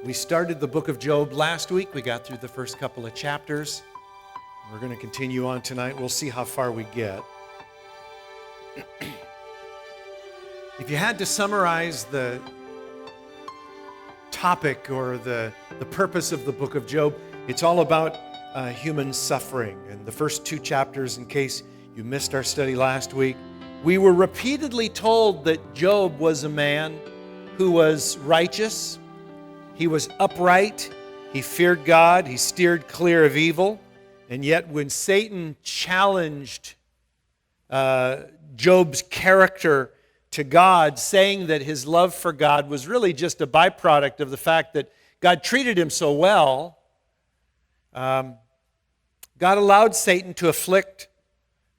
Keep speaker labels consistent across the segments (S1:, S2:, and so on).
S1: We started the book of Job last week. We got through the first couple of chapters. We're going to continue on tonight. We'll see how far we get. If you had to summarize the topic or the purpose of the book of Job, it's all about human suffering. And the first two chapters, in case you missed our study last week, we were repeatedly told that Job was a man who was righteous. He was upright, he feared God, he steered clear of evil, and yet when Satan challenged Job's character to God, saying that his love for God was really just a byproduct of the fact that God treated him so well, God allowed Satan to afflict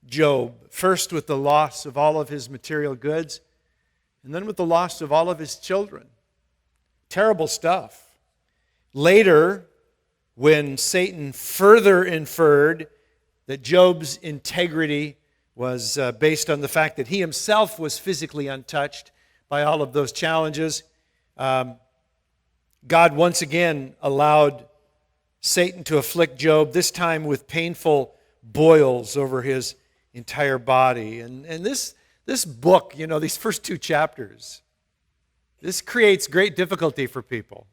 S1: Job, first with the loss of all of his material goods, and then with the loss of all of his children. Terrible stuff. Later, when Satan further inferred that Job's integrity was based on the fact that he himself was physically untouched by all of those challenges, God once again allowed Satan to afflict Job, this time with painful boils over his entire body. And this book, these first two chapters, this creates great difficulty for people.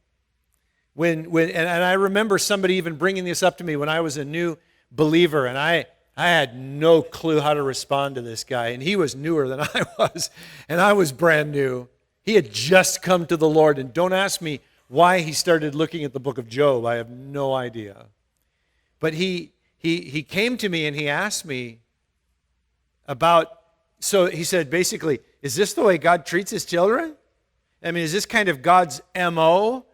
S1: And I remember somebody even bringing this up to me when I was a new believer, and I had no clue how to respond to this guy, and he was newer than I was, and I was brand new. He had just come to the Lord, and don't ask me why he started looking at the book of Job. I have no idea. But he came to me and he asked me so he said, basically, is this the way God treats his children? I mean, is this kind of God's MO?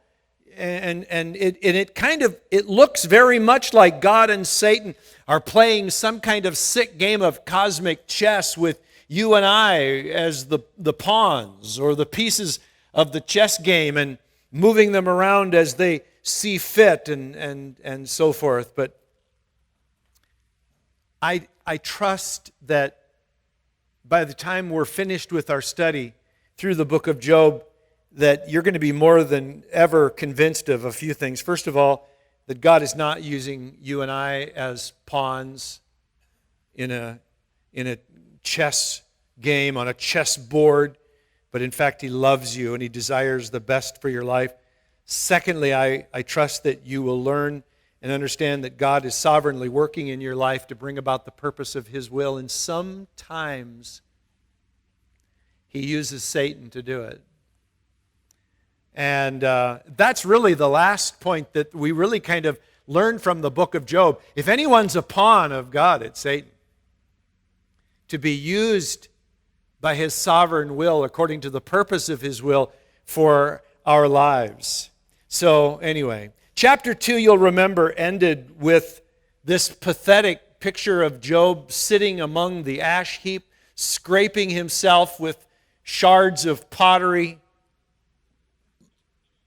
S1: And it looks very much like God and Satan are playing some kind of sick game of cosmic chess with you and I as the pawns or the pieces of the chess game and moving them around as they see fit and so forth. But I trust that by the time we're finished with our study through the book of Job, that you're going to be more than ever convinced of a few things. First of all, that God is not using you and I as pawns in a chess game, on a chess board, but in fact, he loves you and he desires the best for your life. Secondly, I trust that you will learn and understand that God is sovereignly working in your life to bring about the purpose of his will, and sometimes he uses Satan to do it. And that's really the last point that we really kind of learned from the book of Job. If anyone's a pawn of God, it's Satan, to be used by his sovereign will according to the purpose of his will for our lives. So anyway, chapter 2, you'll remember, ended with this pathetic picture of Job sitting among the ash heap, scraping himself with shards of pottery,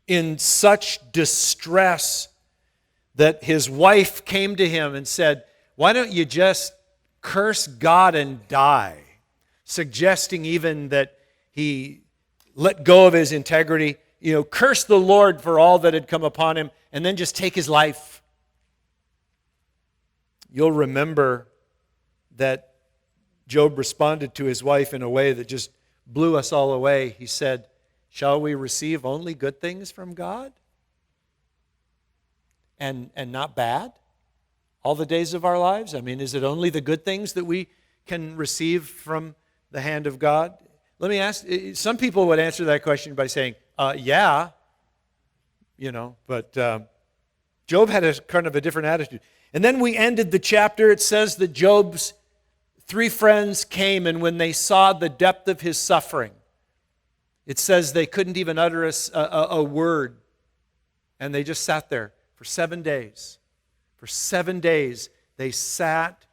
S1: in such distress that his wife came to him and said, "Why don't you just curse God and die?" Suggesting even that he let go of his integrity, curse the Lord for all that had come upon him, and then just take his life. You'll remember that Job responded to his wife in a way that just blew us all away. He said, "Shall we receive only good things from God? And not bad? All the days of our lives? I mean, is it only the good things that we can receive from the hand of God?" Let me ask, some people would answer that question by saying, yeah, but Job had a kind of a different attitude. And then we ended the chapter. It says that Job's 3 friends came, and when they saw the depth of his suffering, it says they couldn't even utter a word, and they just sat there for 7 days. For 7 days, they sat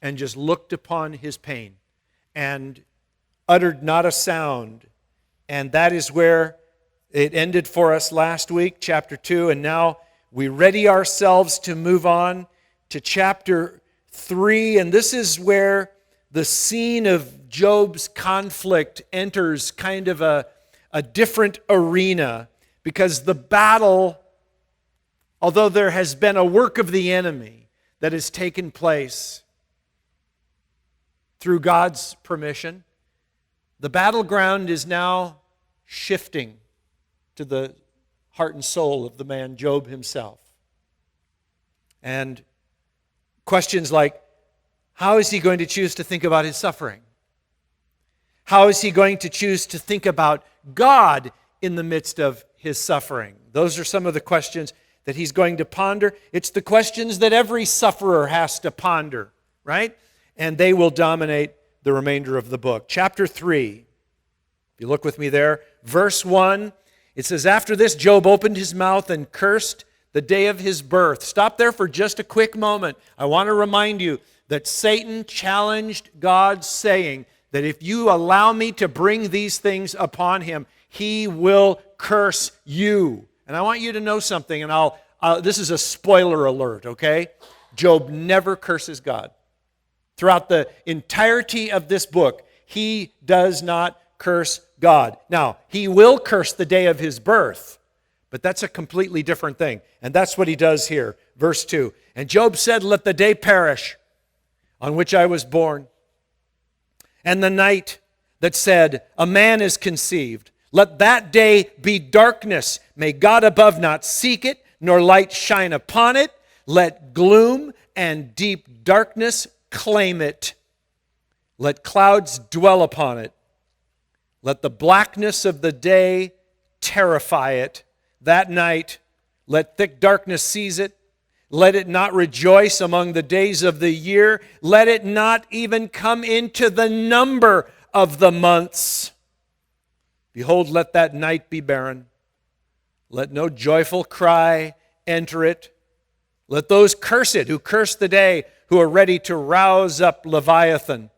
S1: and just looked upon his pain and uttered not a sound. And that is where it ended for us last week, chapter 2. And now we ready ourselves to move on to chapter 3. And this is where the scene of Job's conflict enters kind of a different arena, because the battle although there has been a work of the enemy that has taken place through God's permission, the battleground is now shifting to the heart and soul of the man Job himself. And questions like, how is he going to choose to think about his suffering? How is he going to choose to think about God in the midst of his suffering? Those are some of the questions that he's going to ponder. It's the questions that every sufferer has to ponder, right? And they will dominate the remainder of the book. Chapter 3, if you look with me there, verse 1, it says, after this, Job opened his mouth and cursed the day of his birth. Stop there for just a quick moment. I want to remind you that Satan challenged God, saying that if you allow me to bring these things upon him, he will curse you. And I want you to know something, and this is a spoiler alert, okay? Job never curses God. Throughout the entirety of this book, he does not curse God. Now, he will curse the day of his birth, but that's a completely different thing. And that's what he does here. Verse 2, and Job said, let the day perish on which I was born, and the night that said, a man is conceived. Let that day be darkness. May God above not seek it, nor light shine upon it. Let gloom and deep darkness claim it. Let clouds dwell upon it. Let the blackness of the day terrify it. That night, let thick darkness seize it. Let it not rejoice among the days of the year. Let it not even come into the number of the months. Behold, let that night be barren. Let no joyful cry enter it. Let those curse it who curse the day, who are ready to rouse up Leviathan.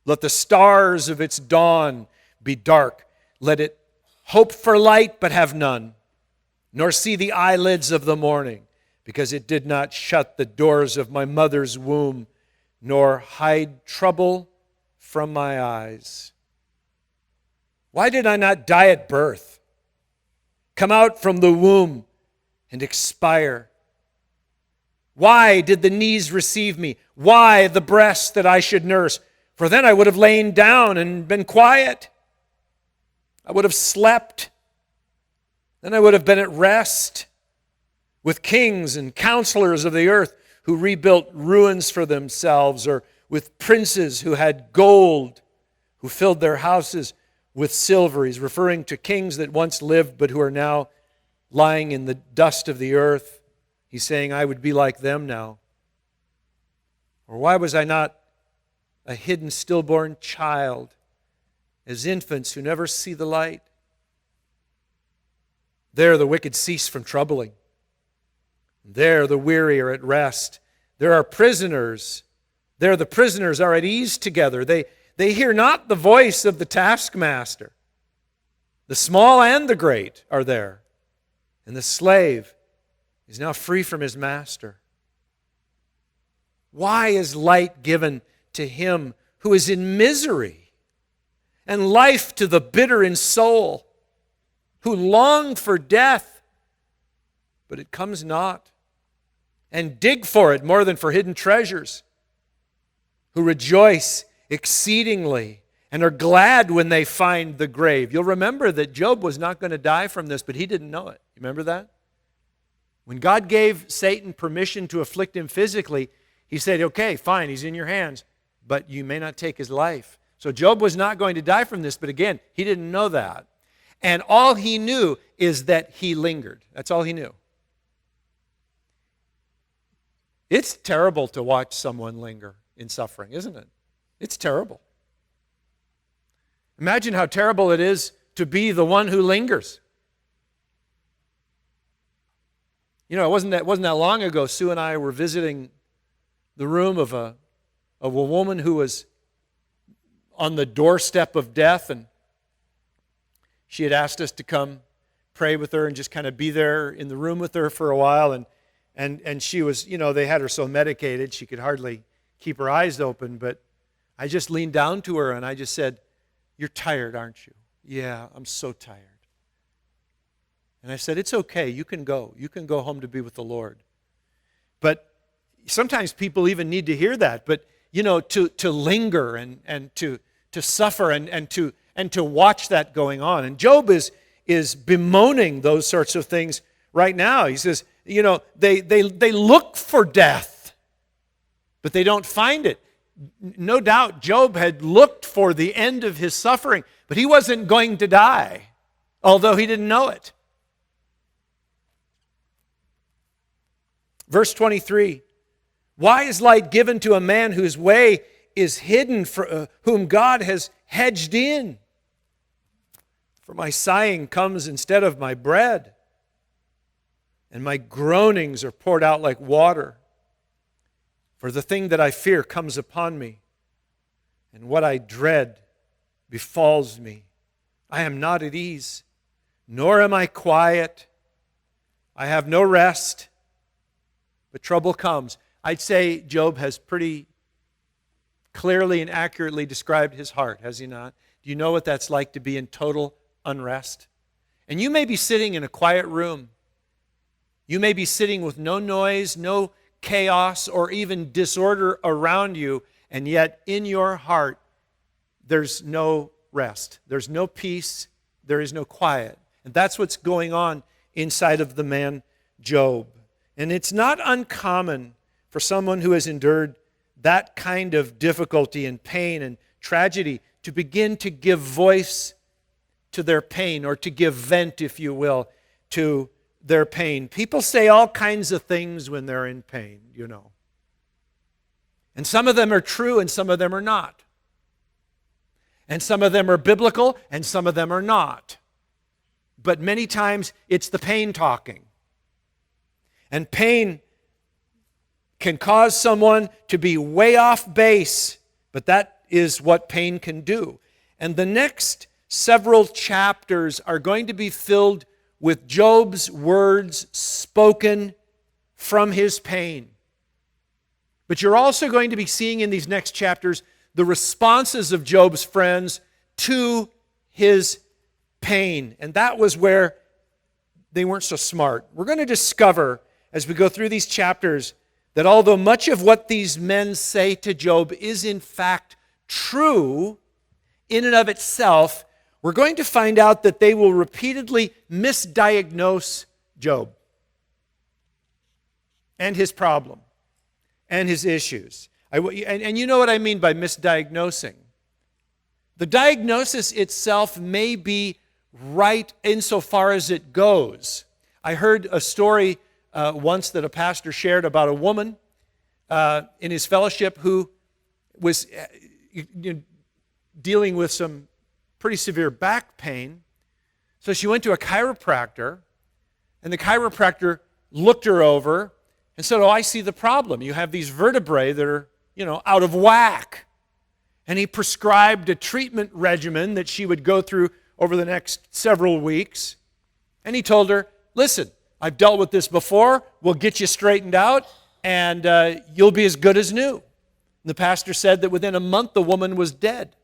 S1: Let the stars of its dawn be dark. Let it hope for light, but have none, nor see the eyelids of the morning, because it did not shut the doors of my mother's womb, nor hide trouble from my eyes. Why did I not die at birth, come out from the womb, and expire? Why did the knees receive me? Why the breasts that I should nurse? For then I would have lain down and been quiet. I would have slept. Then I would have been at rest with kings and counselors of the earth who rebuilt ruins for themselves, or with princes who had gold, who filled their houses with silver. He's referring to kings that once lived but who are now lying in the dust of the earth. He's saying, I would be like them now. Or why was I not a hidden stillborn child, as infants who never see the light? There the wicked cease from troubling. There the weary are at rest. There are prisoners. There the prisoners are at ease together. They hear not the voice of the taskmaster. The small and the great are there. And the slave is now free from his master. Why is light given to him who is in misery, and life to the bitter in soul, who long for death, but it comes not, and dig for it more than for hidden treasures, who rejoice exceedingly and are glad when they find the grave? You'll remember that Job was not going to die from this, but he didn't know it. You remember that? When God gave Satan permission to afflict him physically, he said, okay, fine, he's in your hands, but you may not take his life. So Job was not going to die from this, but again, he didn't know that. And all he knew is that he lingered. That's all he knew. It's terrible to watch someone linger in suffering, isn't it? It's terrible. Imagine how terrible it is to be the one who lingers. You know, it wasn't that long ago, Sue and I were visiting the room of a woman who was on the doorstep of death, and she had asked us to come pray with her and just kind of be there in the room with her for a while, and she was, you know, they had her so medicated she could hardly keep her eyes open, but I just leaned down to her and I just said, "You're tired, aren't you?" "Yeah, I'm so tired." And I said, it's okay, you can go. You can go home to be with the Lord. But sometimes people even need to hear that. But, to linger and to suffer and to watch that going on. And Job is bemoaning those sorts of things right now. He says, they look for death, but they don't find it. No doubt Job had looked for the end of his suffering, but he wasn't going to die, although he didn't know it. Verse 23, why is light given to a man whose way is hidden, for whom God has hedged in? For my sighing comes instead of my bread, and my groanings are poured out like water. For the thing that I fear comes upon me, and what I dread befalls me. I am not at ease, nor am I quiet. I have no rest, but trouble comes. I'd say Job has pretty clearly and accurately described his heart, has he not? Do you know what that's like to be in total unrest? And you may be sitting in a quiet room. You may be sitting with no noise, no chaos, or even disorder around you, and yet in your heart, there's no rest. There's no peace. There is no quiet. And that's what's going on inside of the man Job. And it's not uncommon for someone who has endured that kind of difficulty and pain and tragedy to begin to give voice to their pain, or to give vent, if you will, to their pain. People say all kinds of things when they're in pain, And some of them are true and some of them are not. And some of them are biblical and some of them are not. But many times it's the pain talking. And pain can cause someone to be way off base, but that is what pain can do. And the next several chapters are going to be filled with Job's words spoken from his pain. But you're also going to be seeing in these next chapters the responses of Job's friends to his pain. And that was where they weren't so smart. We're going to discover as we go through these chapters that although much of what these men say to Job is in fact true in and of itself, we're going to find out that they will repeatedly misdiagnose Job and his problem and his issues. And you know what I mean by misdiagnosing. The diagnosis itself may be right insofar as it goes. I heard a story once that a pastor shared about a woman in his fellowship who was dealing with some pretty severe back pain. So she went to a chiropractor, and the chiropractor looked her over and said, I see the problem. You have these vertebrae that are, out of whack. And he prescribed a treatment regimen that she would go through over the next several weeks. And he told her, listen, I've dealt with this before. We'll get you straightened out, and you'll be as good as new. And the pastor said that within a month, the woman was dead.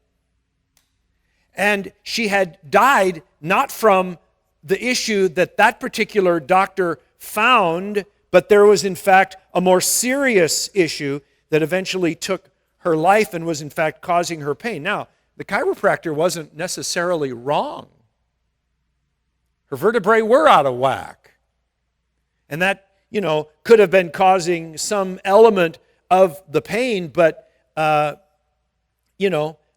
S1: And she had died not from the issue that particular doctor found, but there was in fact a more serious issue that eventually took her life and was in fact causing her pain. Now, the chiropractor wasn't necessarily wrong. Her vertebrae were out of whack. And that, could have been causing some element of the pain, but,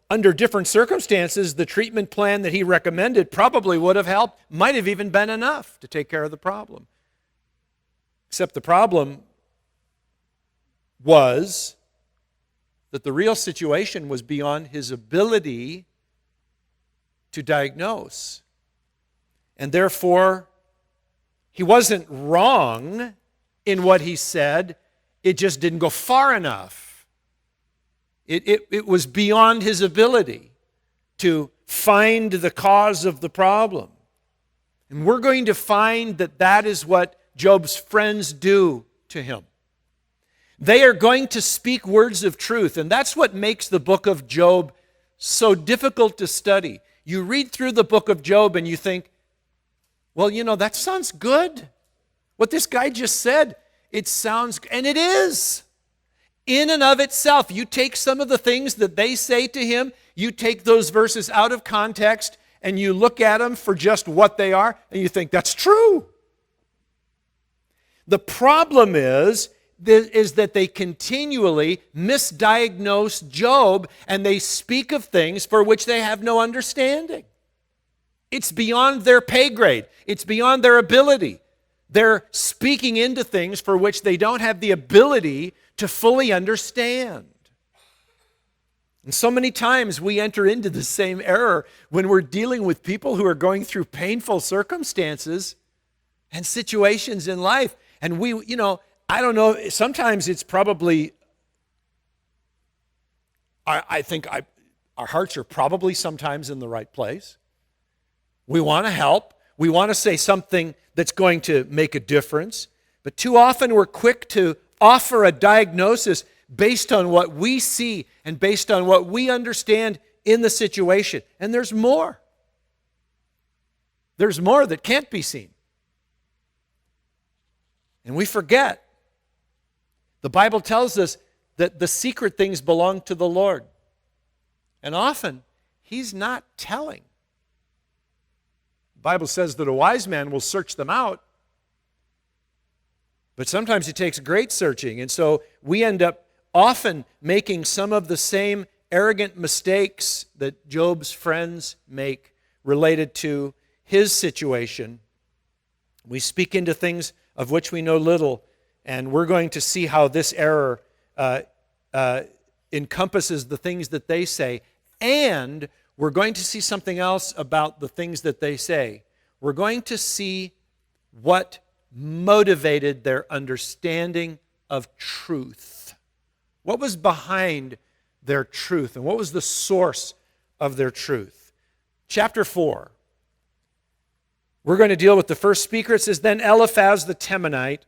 S1: under different circumstances, the treatment plan that he recommended probably would have helped, might have even been enough to take care of the problem. Except the problem was that the real situation was beyond his ability to diagnose. And therefore, he wasn't wrong in what he said, it just didn't go far enough. It was beyond his ability to find the cause of the problem. And we're going to find that is what Job's friends do to him. They are going to speak words of truth, and that's what makes the book of Job so difficult to study. You read through the book of Job and you think, Well, that sounds good. What this guy just said, it sounds, and it is. In and of itself, you take some of the things that they say to him, you take those verses out of context, and you look at them for just what they are, and you think, that's true. The problem is that they continually misdiagnose Job, and they speak of things for which they have no understanding. It's beyond their pay grade. It's beyond their ability. They're speaking into things for which they don't have the ability to fully understand. And so many times we enter into the same error when we're dealing with people who are going through painful circumstances and situations in life. And we, I don't know, sometimes it's probably, I think our hearts are probably sometimes in the right place. We want to help. We want to say something that's going to make a difference. But too often we're quick to offer a diagnosis based on what we see and based on what we understand in the situation. And there's more. There's more that can't be seen. And we forget. The Bible tells us that the secret things belong to the Lord. And often, He's not telling. The Bible says that a wise man will search them out. But sometimes it takes great searching. And so we end up often making some of the same arrogant mistakes that Job's friends make related to his situation. We speak into things of which we know little, and we're going to see how this error encompasses the things that they say, and we're going to see something else about the things that they say. We're going to see what motivated their understanding of truth. What was behind their truth, and what was the source of their truth? Chapter 4. We're going to deal with the first speaker. It says, "Then Eliphaz the Temanite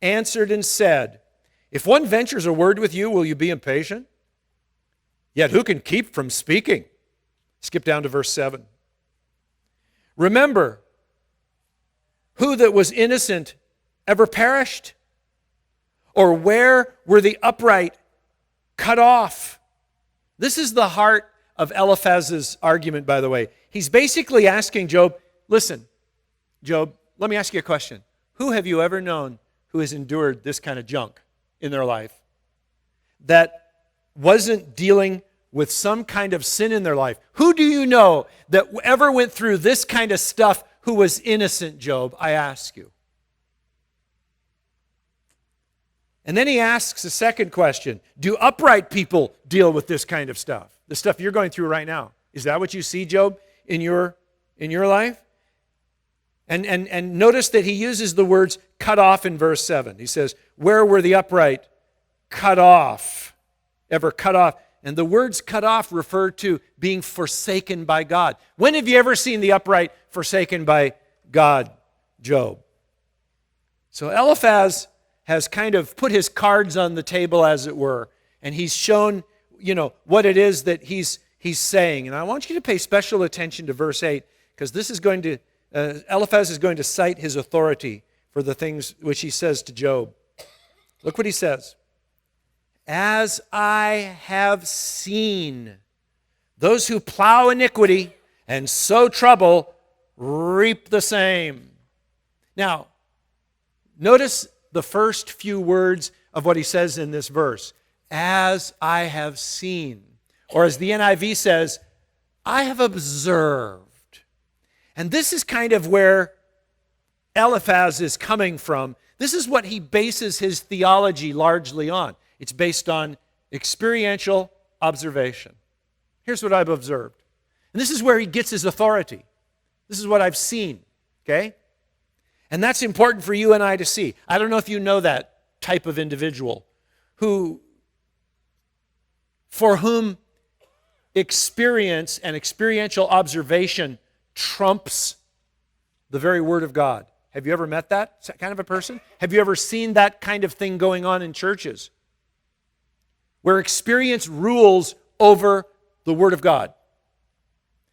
S1: answered and said, 'If one ventures a word with you, will you be impatient? Yet who can keep from speaking?'" Skip down to verse 7. "Remember, who that was innocent ever perished? Or where were the upright cut off?" This is the heart of Eliphaz's argument, by the way. He's basically asking Job, listen, Job, let me ask you a question. Who have you ever known who has endured this kind of junk in their life that wasn't dealing with some kind of sin in their life? Who do you know that ever went through this kind of stuff who was innocent, Job? I ask you. And then he asks a second question. Do upright people deal with this kind of stuff? The stuff you're going through right now. Is that what you see, Job, in your life? And notice that he uses the words cut off in verse 7. He says, where were the upright cut off? Ever cut off? And the words cut off refer to being forsaken by God. When have you ever seen the upright forsaken by God, Job? So Eliphaz has kind of put his cards on the table, as it were, and he's shown, what it is that he's saying. And I want you to pay special attention to verse 8, because this is going to, Eliphaz is going to cite his authority for the things which he says to Job. Look what he says. "As I have seen, those who plow iniquity and sow trouble reap the same." Now, notice the first few words of what he says in this verse. As I have seen. Or as the NIV says, I have observed. And this is kind of where Eliphaz is coming from. This is what he bases his theology largely on. It's based on experiential observation. Here's what I've observed. And this is where he gets his authority. This is what I've seen, okay? And that's important for you and I to see. I don't know if you know that type of individual for whom experience and experiential observation trumps the very Word of God. Have you ever met that kind of a person? Have you ever seen that kind of thing going on in churches? Where experience rules over the Word of God.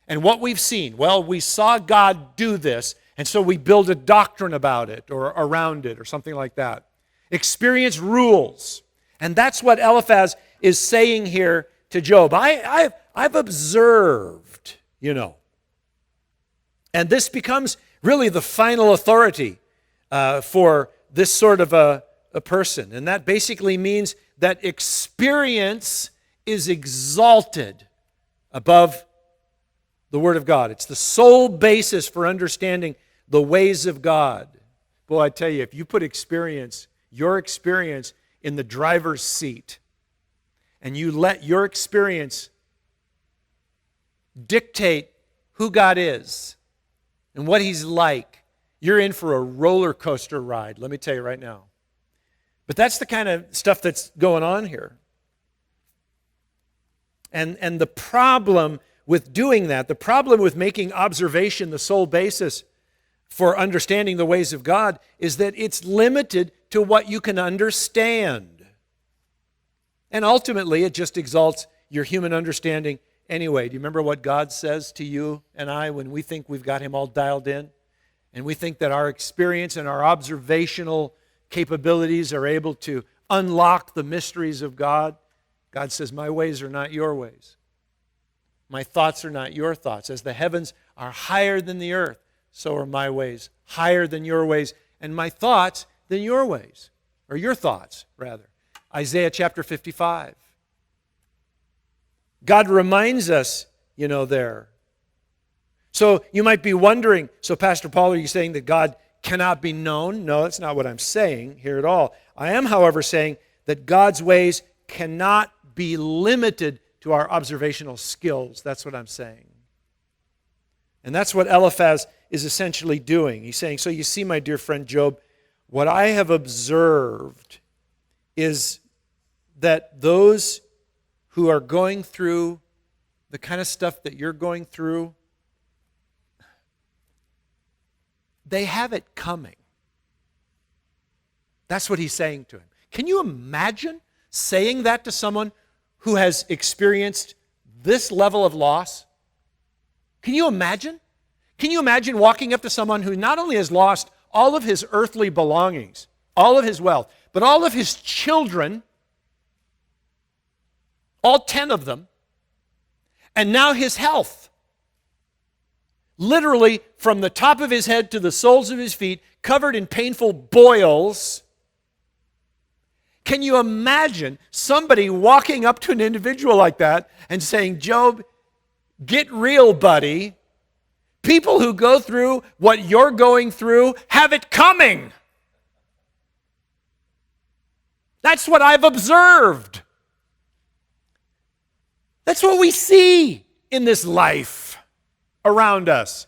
S1: And what we've seen, well, we saw God do this, And so we build a doctrine about it or around it or something like that. Experience rules. And that's what Eliphaz is saying here to Job. I've observed, And this becomes really the final authority for this sort of a person. And that basically means that experience is exalted above the Word of God. It's the sole basis for understanding the ways of God. Boy, I tell you, if you put your experience in the driver's seat, and you let your experience dictate who God is and what He's like, you're in for a roller coaster ride, let me tell you right now. But that's the kind of stuff that's going on here. And the problem with doing that, the problem with making observation the sole basis for understanding the ways of God is that it's limited to what you can understand. And ultimately, it just exalts your human understanding anyway. Do you remember what God says to you and I when we think we've got Him all dialed in? And we think that our experience and our observational capabilities are able to unlock the mysteries of God? God says, my ways are not your ways. My thoughts are not your thoughts. As the heavens are higher than the earth, so are my ways higher than your ways, and my thoughts than your ways, or your thoughts, rather. Isaiah chapter 55. God reminds us, there. So you might be wondering, so Pastor Paul, are you saying that God cannot be known? No, that's not what I'm saying here at all. I am, however, saying that God's ways cannot be limited to our observational skills. That's what I'm saying. And that's what Eliphaz is essentially doing. He's saying, so you see, my dear friend Job, what I have observed is that those who are going through the kind of stuff that you're going through, they have it coming. That's what he's saying to him. Can you imagine saying that to someone who has experienced this level of loss? Can you imagine? Can you imagine walking up to someone who not only has lost all of his earthly belongings, all of his wealth, but all of his children, all 10 of them, and now his health? Literally from the top of his head to the soles of his feet, covered in painful boils. Can you imagine somebody walking up to an individual like that and saying, Job, get real, buddy. People who go through what you're going through have it coming. That's what I've observed. That's what we see in this life around us.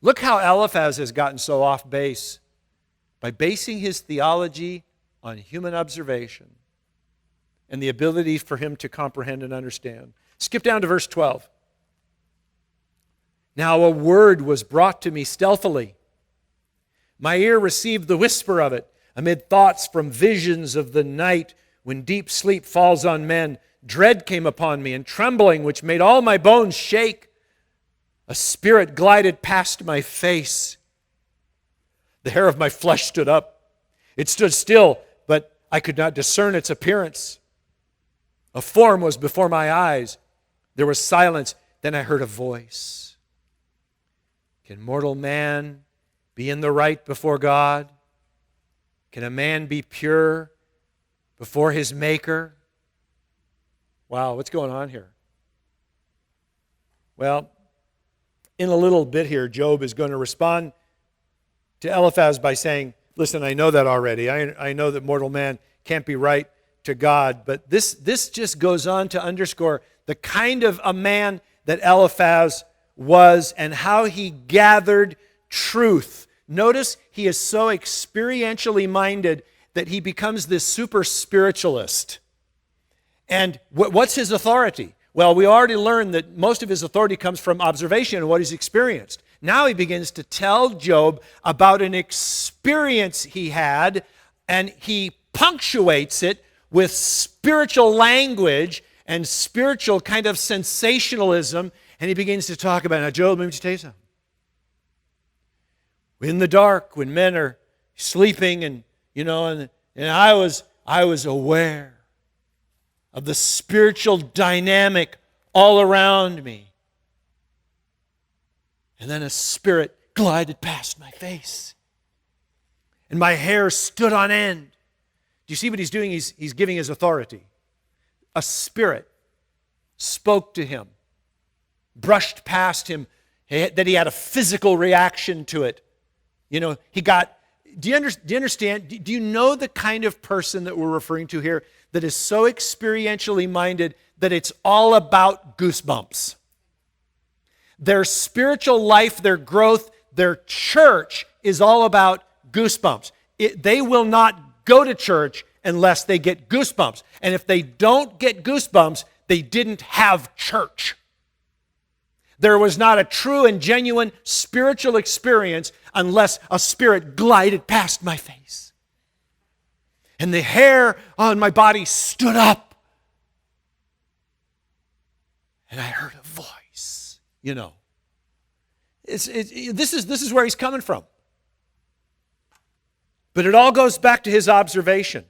S1: Look how Eliphaz has gotten so off base by basing his theology on human observation and the ability for him to comprehend and understand. Skip down to verse 12. Now a word was brought to me stealthily. My ear received the whisper of it amid thoughts from visions of the night when deep sleep falls on men. Dread came upon me and trembling which made all my bones shake. A spirit glided past my face. The hair of my flesh stood up. It stood still, but I could not discern its appearance. A form was before my eyes. There was silence. Then I heard a voice. Can mortal man be in the right before God? Can a man be pure before his Maker? Wow, what's going on here? Well, in a little bit here, Job is going to respond to Eliphaz by saying, listen, I know that already. I know that mortal man can't be right to God. But this just goes on to underscore the kind of a man that Eliphaz was and how he gathered truth. Notice he is so experientially minded that he becomes this super spiritualist. And what's his authority? Well, we already learned that most of his authority comes from observation and what he's experienced. Now he begins to tell Job about an experience he had, and he punctuates it with spiritual language and spiritual kind of sensationalism, and he begins to talk about, now Job, let me just tell you something. in the dark when men are sleeping, and I was aware of the spiritual dynamic all around me. And then a spirit glided past my face, and my hair stood on end. Do you see what he's doing? He's giving his authority. A spirit spoke to him, brushed past him, that he had a physical reaction to it. He got, do you understand? Do you know the kind of person that we're referring to here that is so experientially minded that it's all about goosebumps? Their spiritual life, their growth, their church is all about goosebumps. They will not go to church unless they get goosebumps. And if they don't get goosebumps, they didn't have church. There was not a true and genuine spiritual experience unless a spirit glided past my face. And the hair on my body stood up. And I heard a voice, This is where he's coming from. But it all goes back to his observation.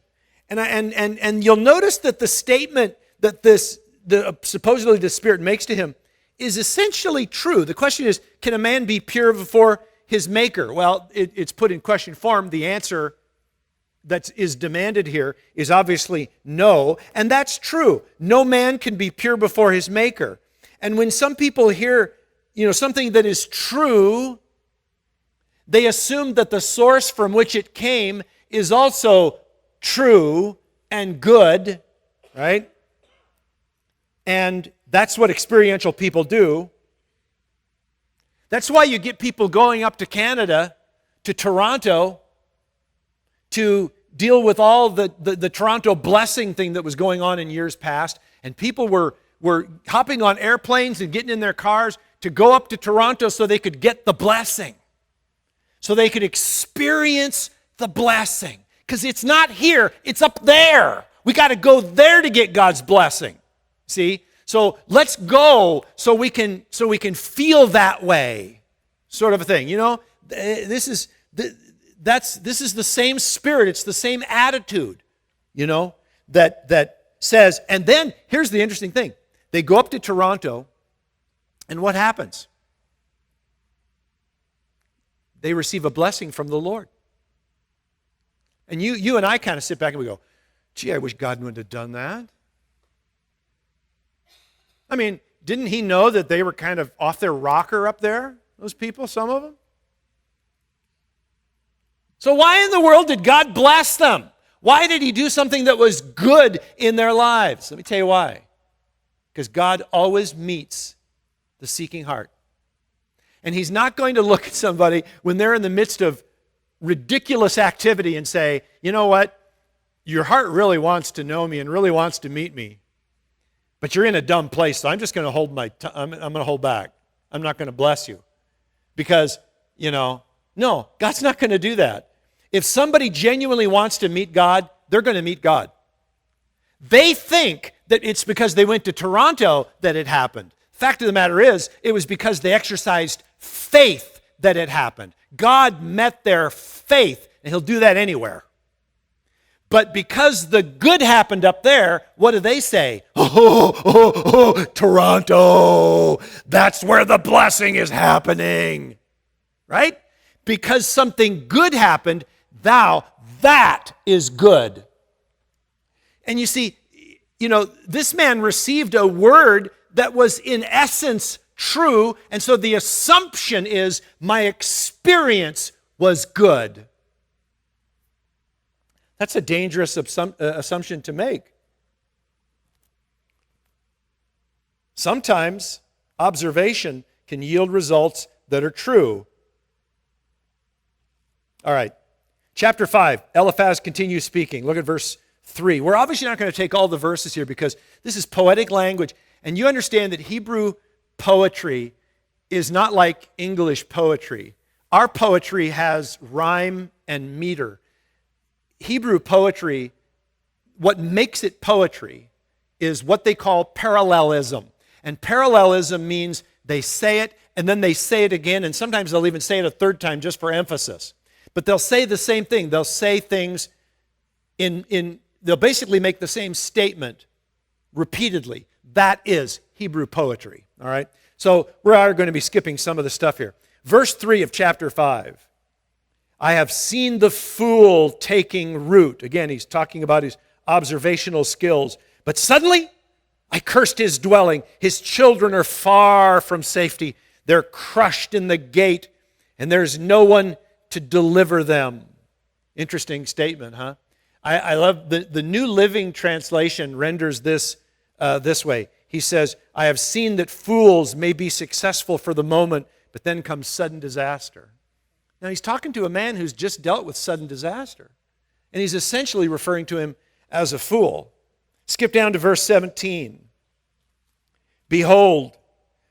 S1: And you'll notice that the statement that supposedly the Spirit makes to him is essentially true. The question is, can a man be pure before his Maker? Well, it's put in question form. The answer that is demanded here is obviously no, and that's true. No man can be pure before his Maker. And when some people hear, something that is true, they assume that the source from which it came is also true and good, right? And that's what experiential people do. That's why you get people going up to Canada, to Toronto, to deal with all the Toronto blessing thing that was going on in years past. And people were hopping on airplanes and getting in their cars to go up to Toronto so they could get the blessing. So they could experience the blessing. Because it's not here, it's up there. We got to go there to get God's blessing. See? So let's go so we can feel that way, sort of a thing. This is the same spirit. It's the same attitude, that says. And then here's the interesting thing: they go up to Toronto, and what happens? They receive a blessing from the Lord. And you and I kind of sit back and we go, "Gee, I wish God wouldn't have done that." I mean, didn't he know that they were kind of off their rocker up there, those people, some of them? So why in the world did God bless them? Why did he do something that was good in their lives? Let me tell you why. Because God always meets the seeking heart. And he's not going to look at somebody when they're in the midst of ridiculous activity and say, "You know what? Your heart really wants to know me and really wants to meet me. But you're in a dumb place, so I'm just going to hold I'm going to hold back. I'm not going to bless you." Because, no, God's not going to do that. If somebody genuinely wants to meet God, they're going to meet God. They think that it's because they went to Toronto that it happened. Fact of the matter is, it was because they exercised faith that it happened. God met their faith, and he'll do that anywhere. But because the good happened up there, what do they say? Oh, Toronto, that's where the blessing is happening. Right? Because something good happened, that is good. And you see, this man received a word that was in essence true, and so the assumption is my experience was good. That's a dangerous assumption to make. Sometimes observation can yield results that are true. All right, chapter 5, Eliphaz continues speaking. Look at verse 3. We're obviously not going to take all the verses here because this is poetic language, and you understand that Hebrew poetry is not like English poetry. Our poetry has rhyme and meter. Hebrew poetry, what makes it poetry is what they call parallelism. And parallelism means they say it and then they say it again, and sometimes they'll even say it a third time just for emphasis. But they'll say the same thing. They'll say things they'll basically make the same statement repeatedly. That is Hebrew poetry, all right? So we are going to be skipping some of the stuff here. Verse 3 of chapter 5. I have seen the fool taking root. Again, he's talking about his observational skills. But suddenly, I cursed his dwelling. His children are far from safety. They're crushed in the gate, and there's no one to deliver them. Interesting statement, huh? I love the New Living Translation renders this this way. He says, I have seen that fools may be successful for the moment, but then comes sudden disaster. Now he's talking to a man who's just dealt with sudden disaster. And he's essentially referring to him as a fool. Skip down to verse 17. Behold,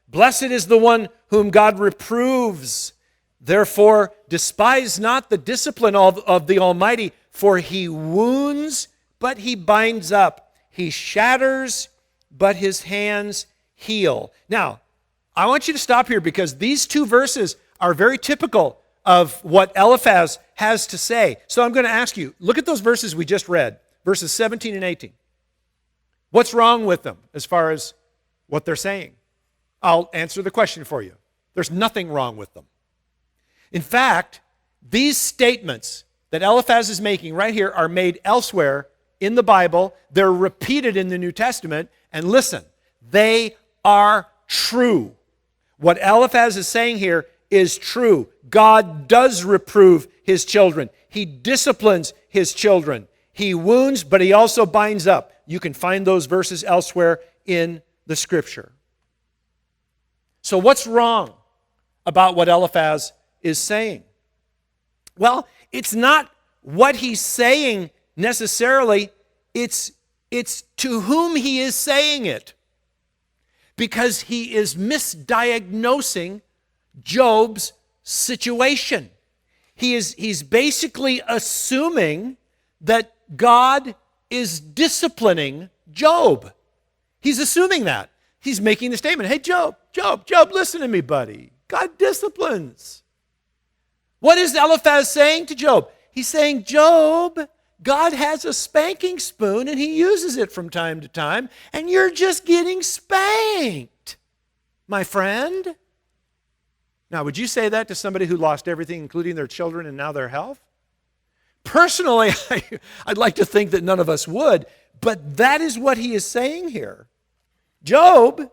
S1: blessed is the one whom God reproves. Therefore, despise not the discipline of the Almighty, for he wounds, but he binds up. He shatters, but his hands heal. Now, I want you to stop here because these two verses are very typical of what Eliphaz has to say. So I'm going to ask you, look at those verses we just read, verses 17 and 18. What's wrong with them as far as what they're saying? I'll answer the question for you. There's nothing wrong with them. In fact, these statements that Eliphaz is making right here are made elsewhere in the Bible. They're repeated in the New Testament. And listen, they are true. What Eliphaz is saying here is true. God does reprove his children. He disciplines his children. He wounds, but he also binds up. You can find those verses elsewhere in the Scripture. So what's wrong about what Eliphaz is saying? Well, it's not what he's saying necessarily. It's to whom he is saying it. Because he is misdiagnosing Job's situation. He's basically assuming that God is disciplining Job. He's assuming that. He's making the statement, hey, Job, listen to me, buddy. God disciplines. What is Eliphaz saying to Job? He's saying, Job, God has a spanking spoon and he uses it from time to time, and you're just getting spanked, my friend. Now, would you say that to somebody who lost everything, including their children and now their health? Personally, I'd like to think that none of us would, but that is what he is saying here. Job,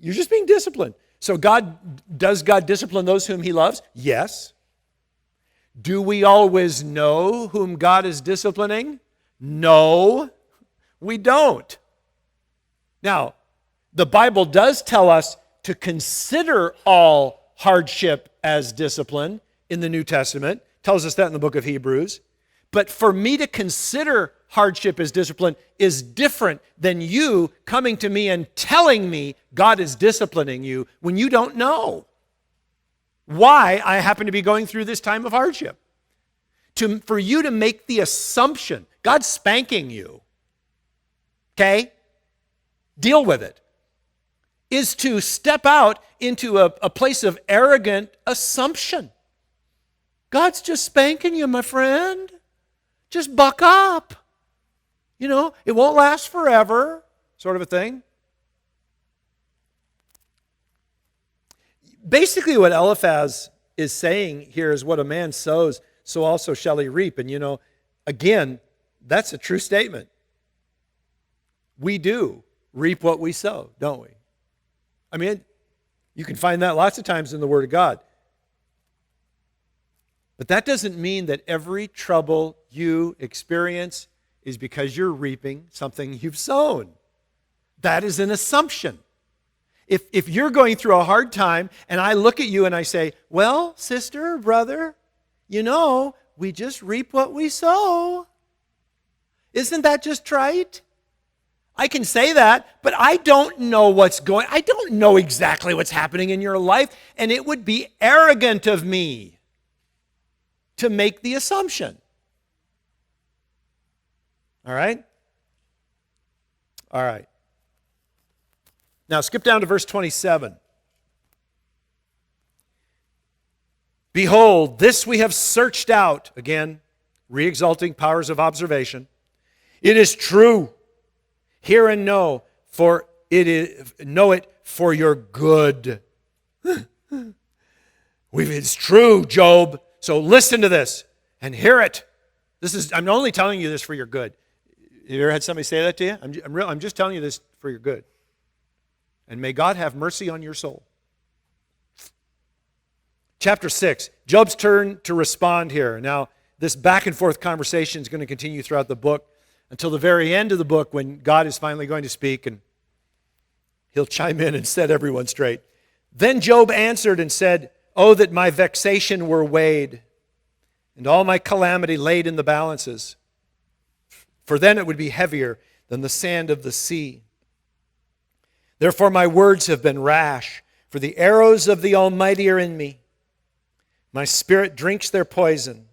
S1: you're just being disciplined. So does God discipline those whom he loves? Yes. Do we always know whom God is disciplining? No, we don't. Now, the Bible does tell us to consider all hardship as discipline in the New Testament. It tells us that in the book of Hebrews. But for me to consider hardship as discipline is different than you coming to me and telling me God is disciplining you when you don't know why I happen to be going through this time of hardship. For you to make the assumption, God's spanking you, okay? Deal with it, is to step out into a place of arrogant assumption. God's just spanking you, my friend. Just buck up. You know, it won't last forever, sort of a thing. Basically, what Eliphaz is saying here is what a man sows, so also shall he reap. And, you know, again, that's a true statement. We do reap what we sow, don't we? I mean, you can find that lots of times in the Word of God. But that doesn't mean that every trouble you experience is because you're reaping something you've sown. That is an assumption. If you're going through a hard time and I look at you and I say, well, sister, brother, you know, we just reap what we sow. Isn't that just trite? I can say that, but I don't know I don't know exactly what's happening in your life, and it would be arrogant of me to make the assumption. All right? All right. Now skip down to verse 27. Behold, this we have searched out. Again, re-exalting powers of observation. It is true. Hear and know, for know it for your good. It's true, Job. So listen to this and hear it. I'm only telling you this for your good. You ever had somebody say that to you? I'm just telling you this for your good. And may God have mercy on your soul. Chapter 6, Job's turn to respond here. Now, this back and forth conversation is going to continue throughout the book until the very end of the book when God is finally going to speak and he'll chime in and set everyone straight. Then Job answered and said, "Oh, that my vexation were weighed and all my calamity laid in the balances. For then it would be heavier than the sand of the sea. Therefore my words have been rash, for the arrows of the Almighty are in me. My spirit drinks their poison.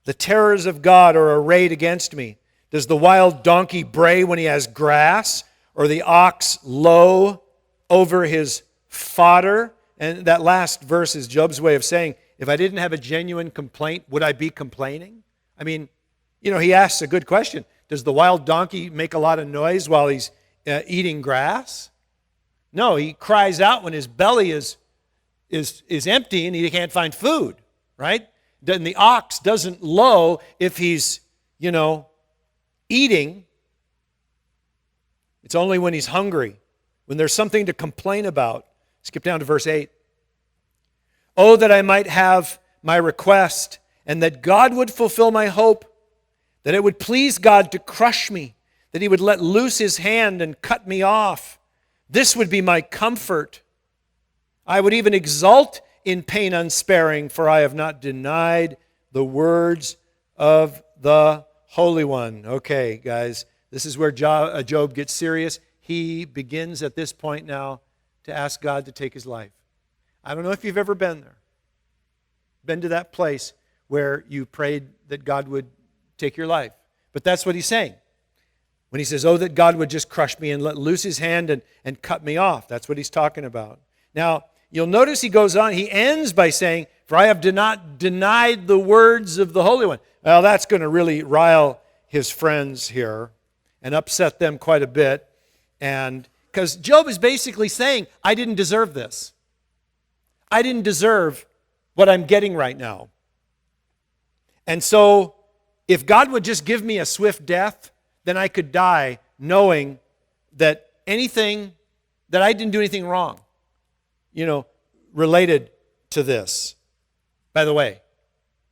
S1: The terrors of God are arrayed against me. Does the wild donkey bray when he has grass, or the ox low over his fodder?" And that last verse is Job's way of saying, if I didn't have a genuine complaint, would I be complaining? I mean, he asks a good question. Does the wild donkey make a lot of noise while he's eating grass? No, he cries out when his belly is empty and he can't find food, right? Then the ox doesn't low if he's, eating. It's only when he's hungry, when there's something to complain about. Skip down to verse 8. Oh, that I might have my request, and that God would fulfill my hope, that it would please God to crush me, that he would let loose his hand and cut me off. This would be my comfort. I would even exult in pain unsparing, for I have not denied the words of the Holy One. Okay, guys, this is where Job gets serious. He begins at this point now to ask God to take his life. I don't know if you've ever been there. Been to that place where you prayed that God would take your life. But that's what he's saying. When he says, oh, that God would just crush me and let loose his hand and cut me off. That's what he's talking about. Now, you'll notice he goes on. He ends by saying, for I have not denied the words of the Holy One. Well, that's going to really rile his friends here and upset them quite a bit. And because Job is basically saying, I didn't deserve this. I didn't deserve what I'm getting right now. And so, if God would just give me a swift death, then I could die knowing that that I didn't do anything wrong, related to this. By the way,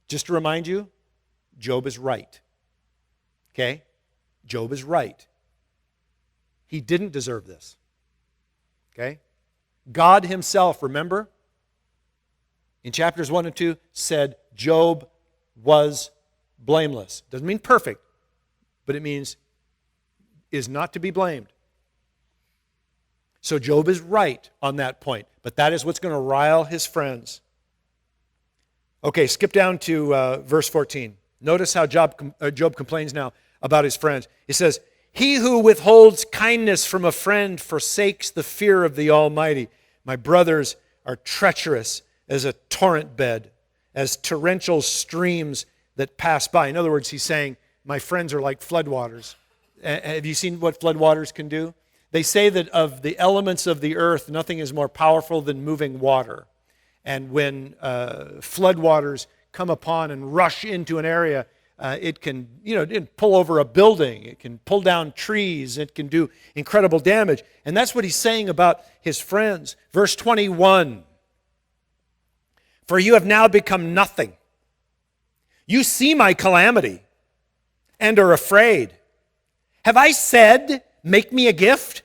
S1: just to remind you, Job is right. Okay? Job is right. He didn't deserve this. Okay? God himself, remember, in chapters 1 and 2, said Job was blameless. Doesn't mean perfect, but it means is not to be blamed. So Job is right on that point, but that is what's going to rile his friends. Okay, skip down to verse 14. Notice how Job complains now about his friends. He says, he who withholds kindness from a friend forsakes the fear of the Almighty. My brothers are treacherous as a torrent bed, as torrential streams that pass by. In other words, he's saying, my friends are like floodwaters. Have you seen what floodwaters can do? They say that of the elements of the earth, nothing is more powerful than moving water. And when floodwaters come upon and rush into an area, it can, pull over a building. It can pull down trees. It can do incredible damage. And that's what he's saying about his friends. Verse 21. For you have now become nothing. You see my calamity and are afraid. Have I said, make me a gift?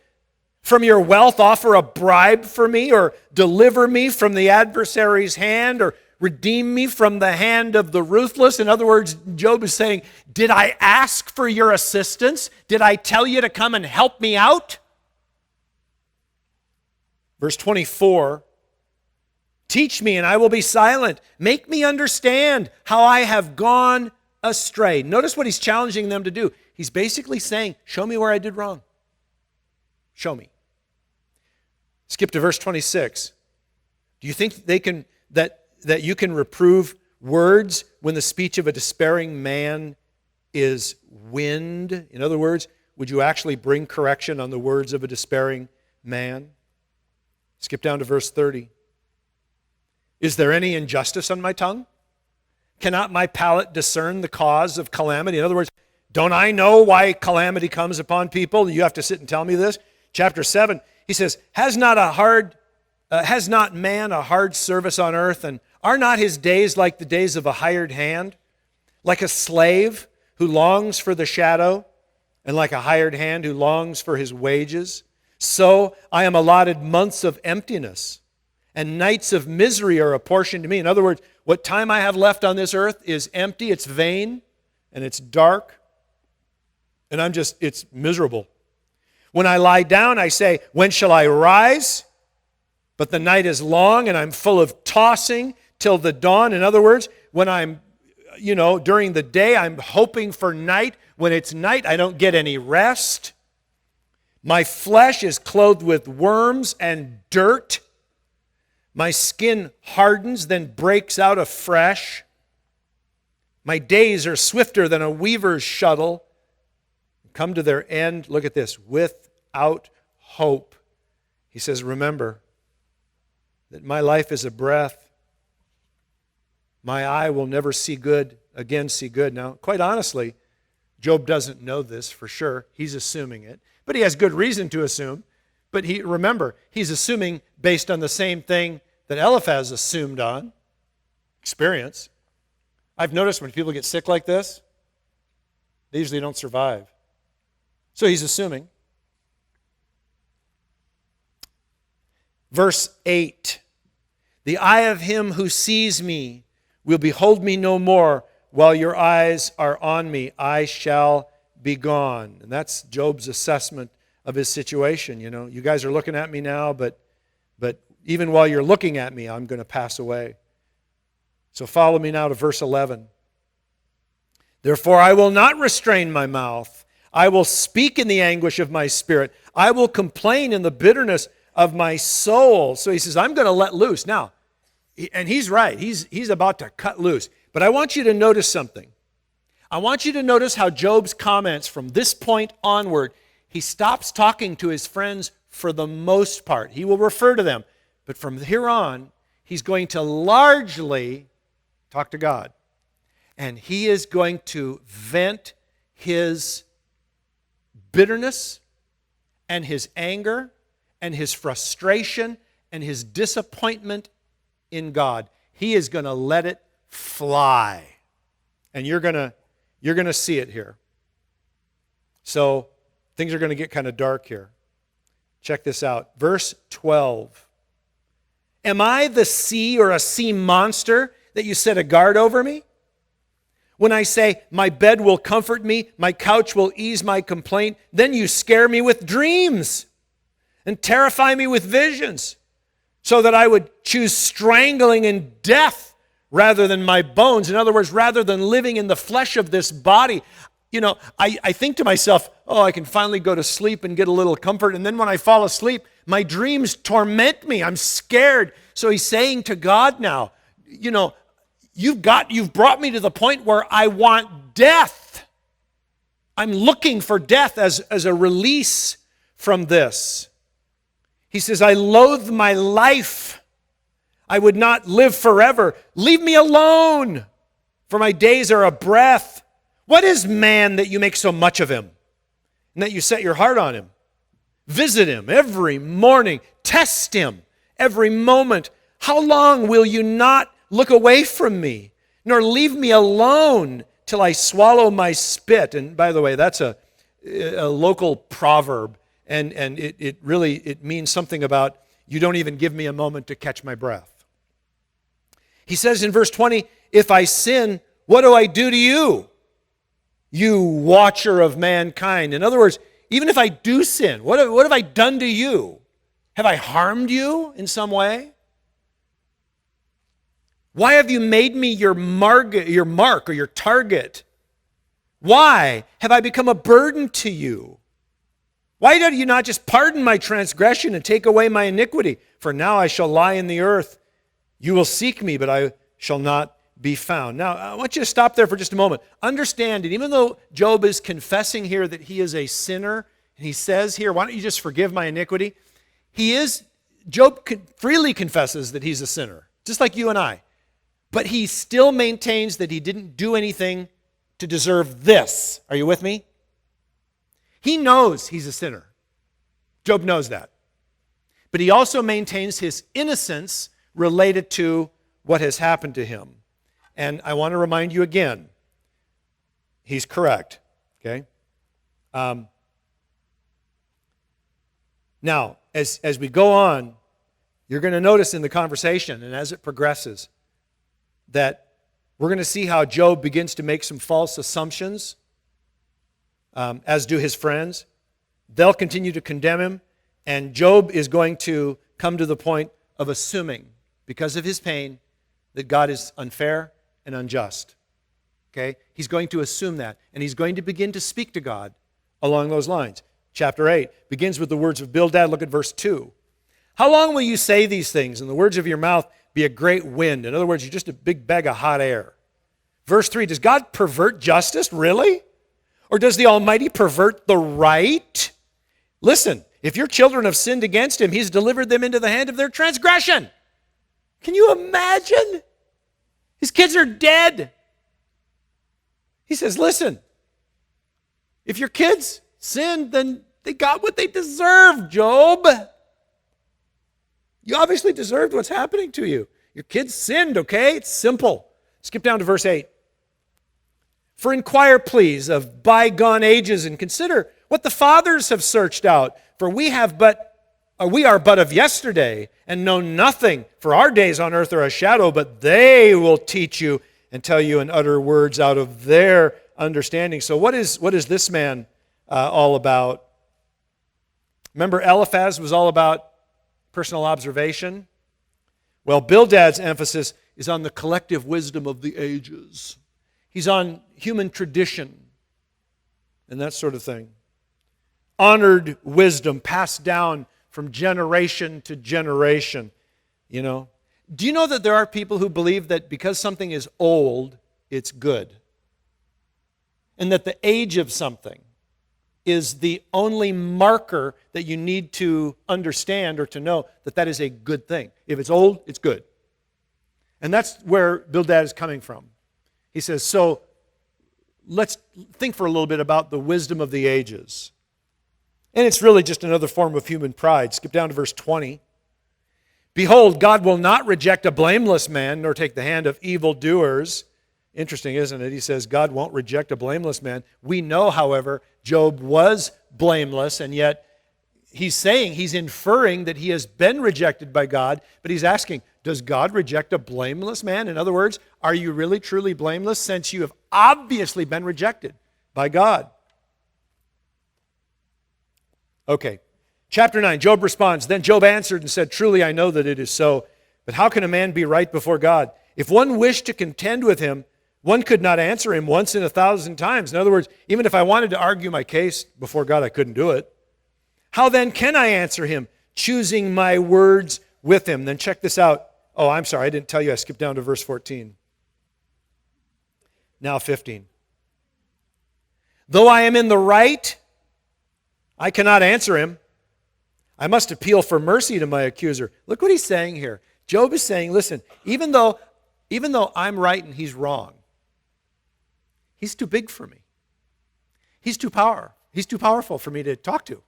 S1: From your wealth offer a bribe for me, or deliver me from the adversary's hand, or redeem me from the hand of the ruthless? In other words, Job is saying, did I ask for your assistance? Did I tell you to come and help me out? Verse 24, teach me and I will be silent. Make me understand how I have gone astray. Notice what he's challenging them to do. He's basically saying, show me where I did wrong. Show me. Skip to verse 26. Do you think that you can reprove words when the speech of a despairing man is wind? In other words, would you actually bring correction on the words of a despairing man? Skip down to verse 30. Is there any injustice on my tongue? Cannot my palate discern the cause of calamity? In other words, don't I know why calamity comes upon people? You have to sit and tell me this. Chapter 7, he says, Has not man a hard service on earth, and are not his days like the days of a hired hand? Like a slave who longs for the shadow, and like a hired hand who longs for his wages? So I am allotted months of emptiness, and nights of misery are apportioned to me. In other words, what time I have left on this earth is empty, it's vain, and it's dark, and it's miserable. When I lie down, I say, when shall I rise? But the night is long, and I'm full of tossing till the dawn. In other words, when I'm, during the day, I'm hoping for night. When it's night, I don't get any rest. My flesh is clothed with worms and dirt. My skin hardens, then breaks out afresh. My days are swifter than a weaver's shuttle. Come to their end, look at this, without hope. He says, remember that my life is a breath. My eye will never see good. Now, quite honestly, Job doesn't know this for sure. He's assuming it. But he has good reason to assume. But remember, he's assuming based on the same thing that Eliphaz assumed on, experience. I've noticed when people get sick like this, they usually don't survive. So he's assuming. Verse 8, the eye of him who sees me will behold me no more. While your eyes are on me, I shall be gone. And that's Job's assessment of his situation. You guys are looking at me now, but even while you're looking at me, I'm going to pass away. So follow me now to verse 11. Therefore, I will not restrain my mouth. I will speak in the anguish of my spirit. I will complain in the bitterness of my soul. So he says, I'm going to let loose. Now, and he's right. He's about to cut loose. But I want you to notice something. I want you to notice how Job's comments from this point onward, he stops talking to his friends for the most part. He will refer to them. But from here on, he's going to largely talk to God. And he is going to vent his bitterness and his anger and his frustration and his disappointment in God. He is going to let it fly. And you're going to see it here. So things are going to get kind of dark here. Check this out. Verse 12. Am I the sea or a sea monster that you set a guard over me? When I say, my bed will comfort me, my couch will ease my complaint, then you scare me with dreams and terrify me with visions, so that I would choose strangling and death rather than my bones. In other words, rather than living in the flesh of this body. I think to myself, I can finally go to sleep and get a little comfort. And then when I fall asleep, my dreams torment me. I'm scared. So he's saying to God now, you've brought me to the point where I want death. I'm looking for death as a release from this. He says, I loathe my life. I would not live forever. Leave me alone, for my days are a breath. What is man that you make so much of him, and that you set your heart on him? Visit him every morning. Test him every moment. How long will you not look away from me, nor leave me alone till I swallow my spit? And by the way, that's a local proverb, and it really means something about you don't even give me a moment to catch my breath. He says in verse 20, if I sin, what do I do to you, you watcher of mankind? In other words, even if I do sin, what have I done to you? Have I harmed you in some way? Why have you made me your mark or your target? Why have I become a burden to you? Why did you not just pardon my transgression and take away my iniquity? For now I shall lie in the earth. You will seek me, but I shall not be found. Now, I want you to stop there for just a moment. Understand that even though Job is confessing here that he is a sinner, and he says here, why don't you just forgive my iniquity? Job freely confesses that he's a sinner, just like you and I. But he still maintains that he didn't do anything to deserve this. Are you with me? He knows he's a sinner. Job knows that. But he also maintains his innocence related to what has happened to him. And I want to remind you again, he's correct. Okay? Now, as we go on, you're going to notice in the conversation, and as it progresses, that we're going to see how Job begins to make some false assumptions, as do his friends. They'll continue to condemn him, and Job is going to come to the point of assuming, because of his pain, that God is unfair and unjust. Okay? He's going to assume that, and he's going to begin to speak to God along those lines. Chapter 8 begins with the words of Bildad. Look at verse 2. How long will you say these things, and the words of your mouth be a great wind? In other words, you're just a big bag of hot air. Verse 3, does God pervert justice? Really? Or does the Almighty pervert the right? Listen, if your children have sinned against him, he's delivered them into the hand of their transgression. Can you imagine? His kids are dead. He says, listen, if your kids sinned, then they got what they deserved, Job. You obviously deserved what's happening to you. Your kids sinned, okay? It's simple. Skip down to verse 8. For inquire, please, of bygone ages, and consider what the fathers have searched out. For we are but of yesterday, and know nothing. For our days on earth are a shadow, but they will teach you and tell you and utter words out of their understanding. So what is this man all about? Remember, Eliphaz was all about personal observation. Well, Bildad's emphasis is on the collective wisdom of the ages. He's on human tradition and that sort of thing. Honored wisdom passed down from generation to generation, you know. Do you know that there are people who believe that because something is old, it's good? And that the age of something is the only marker that you need to understand or to know that that is a good thing. If it's old, it's good. And that's where Bildad is coming from. He says, so let's think for a little bit about the wisdom of the ages. And it's really just another form of human pride. Skip down to verse 20. Behold, God will not reject a blameless man, nor take the hand of evildoers. Interesting, isn't it? He says God won't reject a blameless man. We know, however, Job was blameless, and yet he's inferring that he has been rejected by God, but he's asking, does God reject a blameless man? In other words, are you really truly blameless since you have obviously been rejected by God? Okay, chapter 9, Job responds. Then Job answered and said, truly I know that it is so, but how can a man be right before God? If one wished to contend with him, one could not answer him once in 1,000 times. In other words, even if I wanted to argue my case before God, I couldn't do it. How then can I answer him, choosing my words with him? Then check this out. Oh, I'm sorry, I didn't tell you. I skipped down to verse 14. Now 15. Though I am in the right, I cannot answer him. I must appeal for mercy to my accuser. Look what he's saying here. Job is saying, listen, even though I'm right and he's wrong, he's too big for me. He's too powerful for me to talk to.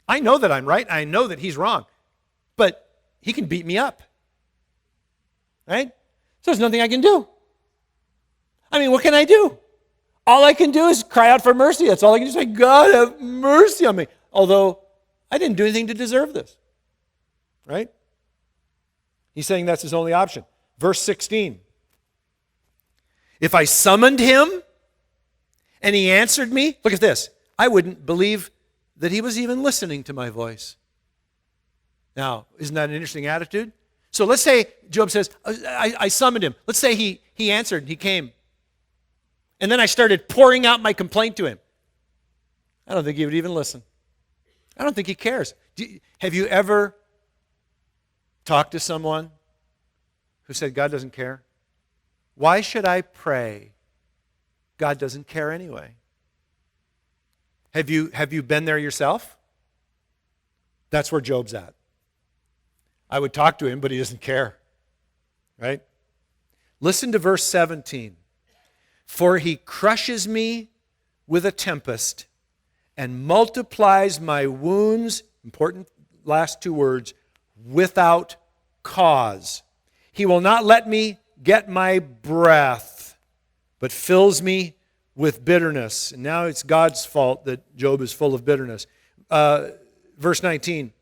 S1: I know that I'm right. I know that he's wrong. But he can beat me up. Right? So there's nothing I can do. I mean, what can I do? All I can do is cry out for mercy. That's all I can do. Say, God, have mercy on me. Although I didn't do anything to deserve this. Right? He's saying that's his only option. Verse 16. If I summoned him and he answered me, look at this. I wouldn't believe that he was even listening to my voice. Now, isn't that an interesting attitude? So let's say Job says, I summoned him. Let's say he answered, he came. And then I started pouring out my complaint to him. I don't think he would even listen. I don't think he cares. Have you ever talked to someone who said, God doesn't care? Why should I pray? God doesn't care anyway. Have you been there yourself? That's where Job's at. I would talk to him, but he doesn't care. Right? Listen to verse 17. For he crushes me with a tempest and multiplies my wounds, important last two words, without cause. He will not let me get my breath, but fills me with bitterness. And now it's God's fault that Job is full of bitterness. Verse 19.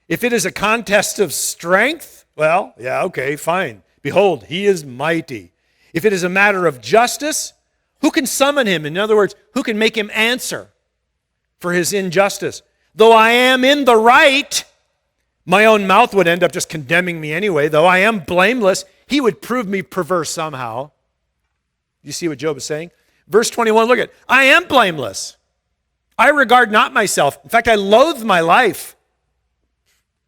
S1: If it is a contest of strength, well, yeah, okay, fine. Behold, he is mighty. If it is a matter of justice, who can summon him? In other words, who can make him answer for his injustice? Though I am in the right, my own mouth would end up just condemning me anyway. Though I am blameless, he would prove me perverse somehow. You see what Job is saying? Verse 21, look at, I am blameless. I regard not myself. In fact, I loathe my life.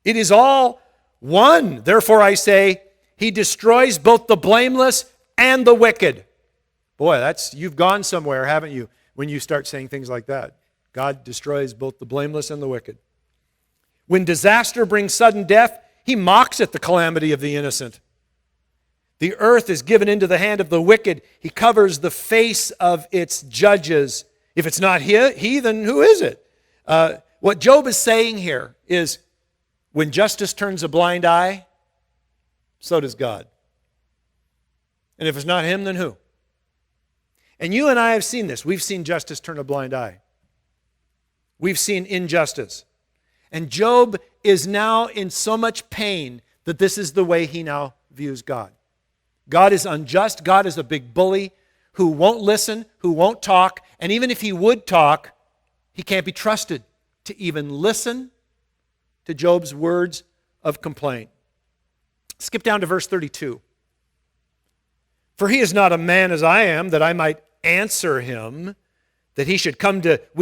S1: It is all one. Therefore I say, he destroys both the blameless and the wicked. Boy, you've gone somewhere, haven't you, when you start saying things like that. God destroys both the blameless and the wicked. When disaster brings sudden death, he mocks at the calamity of the innocent. The earth is given into the hand of the wicked. He covers the face of its judges. If it's not he, then who is it? What Job is saying here is, when justice turns a blind eye, so does God. And if it's not him, then who? And you and I have seen this. We've seen justice turn a blind eye. We've seen injustice. And Job is now in so much pain that this is the way he now views God. God is unjust. God is a big bully who won't listen, who won't talk. And even if he would talk, he can't be trusted to even listen to Job's words of complaint. Skip down to verse 32. For he is not a man as I am, that I might answer him, that we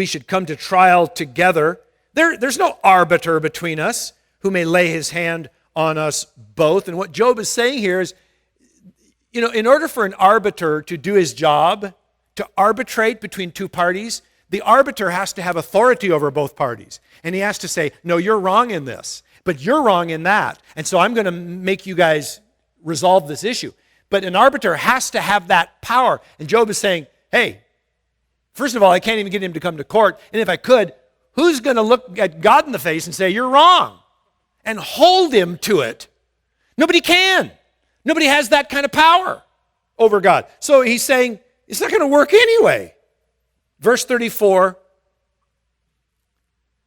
S1: should come to trial together. There's no arbiter between us who may lay his hand on us both. And what Job is saying here is, in order for an arbiter to do his job, to arbitrate between two parties, the arbiter has to have authority over both parties. And he has to say, no, you're wrong in this, but you're wrong in that. And so I'm going to make you guys resolve this issue. But an arbiter has to have that power. And Job is saying, hey, first of all, I can't even get him to come to court. And if I could, who's going to look at God in the face and say, you're wrong, and hold him to it? Nobody can. Nobody has that kind of power over God. So he's saying, it's not going to work anyway. Verse 34,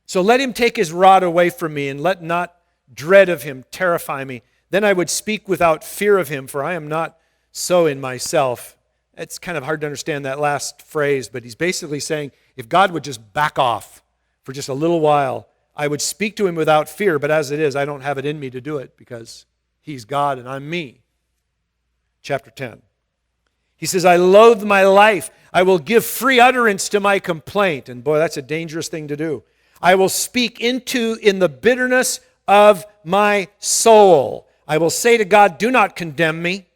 S1: so let him take his rod away from me, and let not dread of him terrify me. Then I would speak without fear of him, for I am not so in myself. It's kind of hard to understand that last phrase, but he's basically saying, if God would just back off for just a little while, I would speak to him without fear, but as it is, I don't have it in me to do it because he's God and I'm me. Chapter 10. He says, I loathe my life. I will give free utterance to my complaint. And boy, that's a dangerous thing to do. I will speak in the bitterness of my soul. I will say to God, do not condemn me.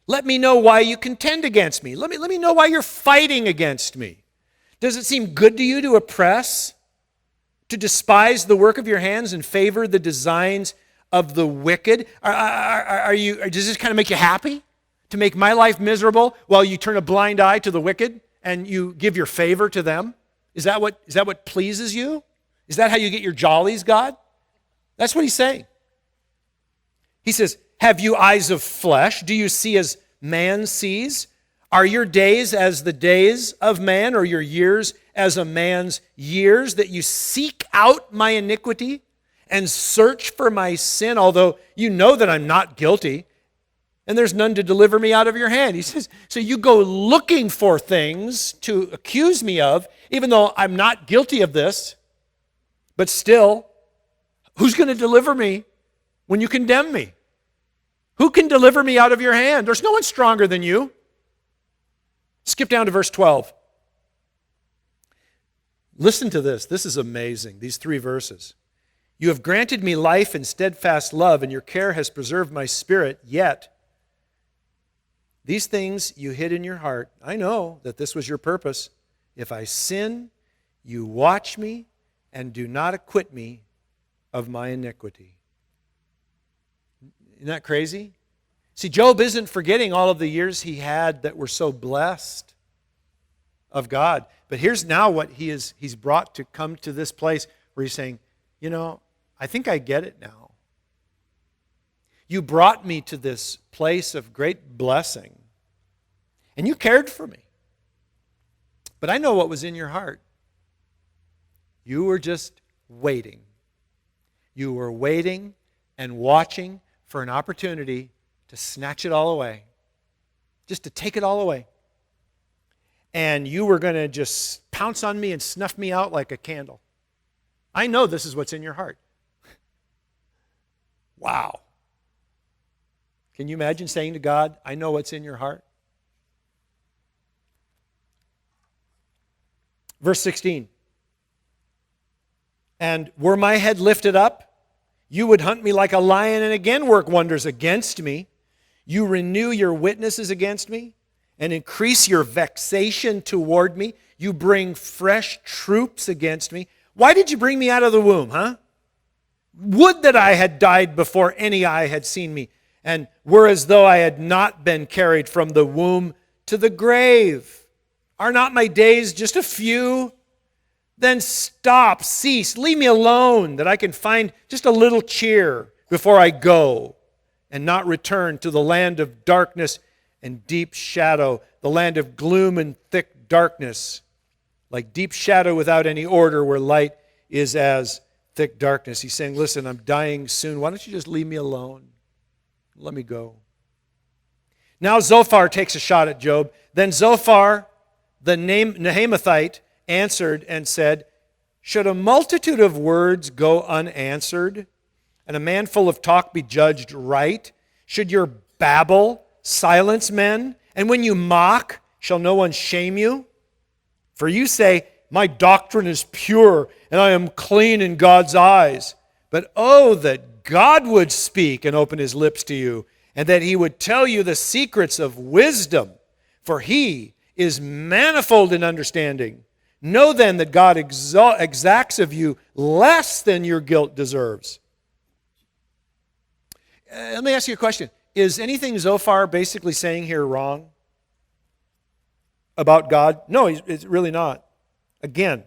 S1: Let me know why you contend against me. Let me know why you're fighting against me. Does it seem good to you to oppress, to despise the work of your hands and favor the designs of the wicked? Does this kind of make you happy? To make my life miserable while you turn a blind eye to the wicked and you give your favor to them? Is that what pleases you? Is that how you get your jollies, God? That's what he's saying. He says, have you eyes of flesh? Do you see as man sees? Are your days as the days of man, or your years as a man's years, that you seek out my iniquity and search for my sin, although you know that I'm not guilty? And there's none to deliver me out of your hand. He says, so you go looking for things to accuse me of, even though I'm not guilty of this. But still, who's going to deliver me when you condemn me? Who can deliver me out of your hand? There's no one stronger than you. Skip down to verse 12. Listen to this. This is amazing, these 3 verses. You have granted me life and steadfast love, and your care has preserved my spirit, yet these things you hid in your heart. I know that this was your purpose. If I sin, you watch me and do not acquit me of my iniquity. Isn't that crazy? See, Job isn't forgetting all of the years he had that were so blessed of God. But here's now what he's brought to come to this place where he's saying, I think I get it now. You brought me to this place of great blessing, and you cared for me. But I know what was in your heart. You were just waiting. You were waiting and watching for an opportunity to snatch it all away, just to take it all away. And you were going to just pounce on me and snuff me out like a candle. I know this is what's in your heart. Wow. Can you imagine saying to God, I know what's in your heart? Verse 16. And were my head lifted up, you would hunt me like a lion and again work wonders against me. You renew your witnesses against me and increase your vexation toward me. You bring fresh troops against me. Why did you bring me out of the womb, huh? Would that I had died before any eye had seen me, and were as though I had not been carried from the womb to the grave. Are not my days just a few? Then stop, cease, leave me alone, that I can find just a little cheer before I go, and not return to the land of darkness and deep shadow, the land of gloom and thick darkness, like deep shadow without any order, where light is as thick darkness. He's saying, listen, I'm dying soon. Why don't you just leave me alone? Let me go. Now Zophar takes a shot at Job. Then Zophar, the Nahamathite, answered and said, should a multitude of words go unanswered, and a man full of talk be judged right? Should your babble silence men? And when you mock, shall no one shame you? For you say, my doctrine is pure, and I am clean in God's eyes. But oh, that God would speak and open his lips to you, and that he would tell you the secrets of wisdom, for he is manifold in understanding. Know then that God exacts of you less than your guilt deserves. Let me ask you a question. Is anything Zophar basically saying here wrong about God? No, it's really not. Again.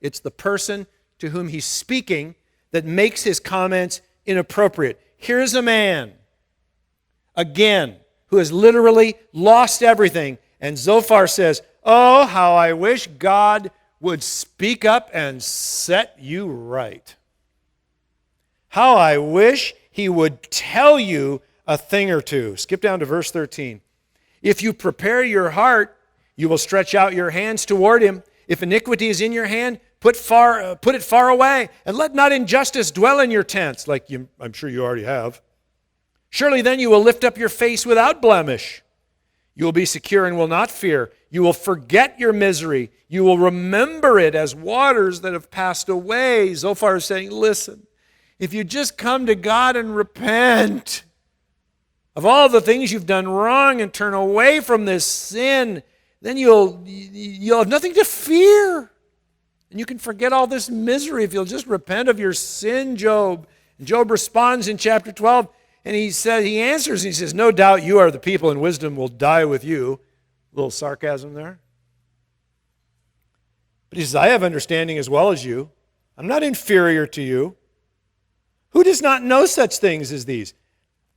S1: It's the person to whom he's speaking that makes his comments inappropriate. Here's a man, again, who has literally lost everything. And Zophar says, oh, how I wish God would speak up and set you right. How I wish he would tell you a thing or two. Skip down to verse 13. If you prepare your heart, you will stretch out your hands toward him. If iniquity is in your hand, put it far away, and let not injustice dwell in your tents, like I'm sure you already have. Surely then you will lift up your face without blemish. You will be secure and will not fear. You will forget your misery. You will remember it as waters that have passed away. Zophar is saying, listen, if you just come to God and repent of all the things you've done wrong and turn away from this sin, then you'll have nothing to fear. And you can forget all this misery if you'll just repent of your sin, Job. And Job responds in chapter 12, and he answers, and he says, no doubt you are the people, and wisdom will die with you. A little sarcasm there. But he says, I have understanding as well as you. I'm not inferior to you. Who does not know such things as these?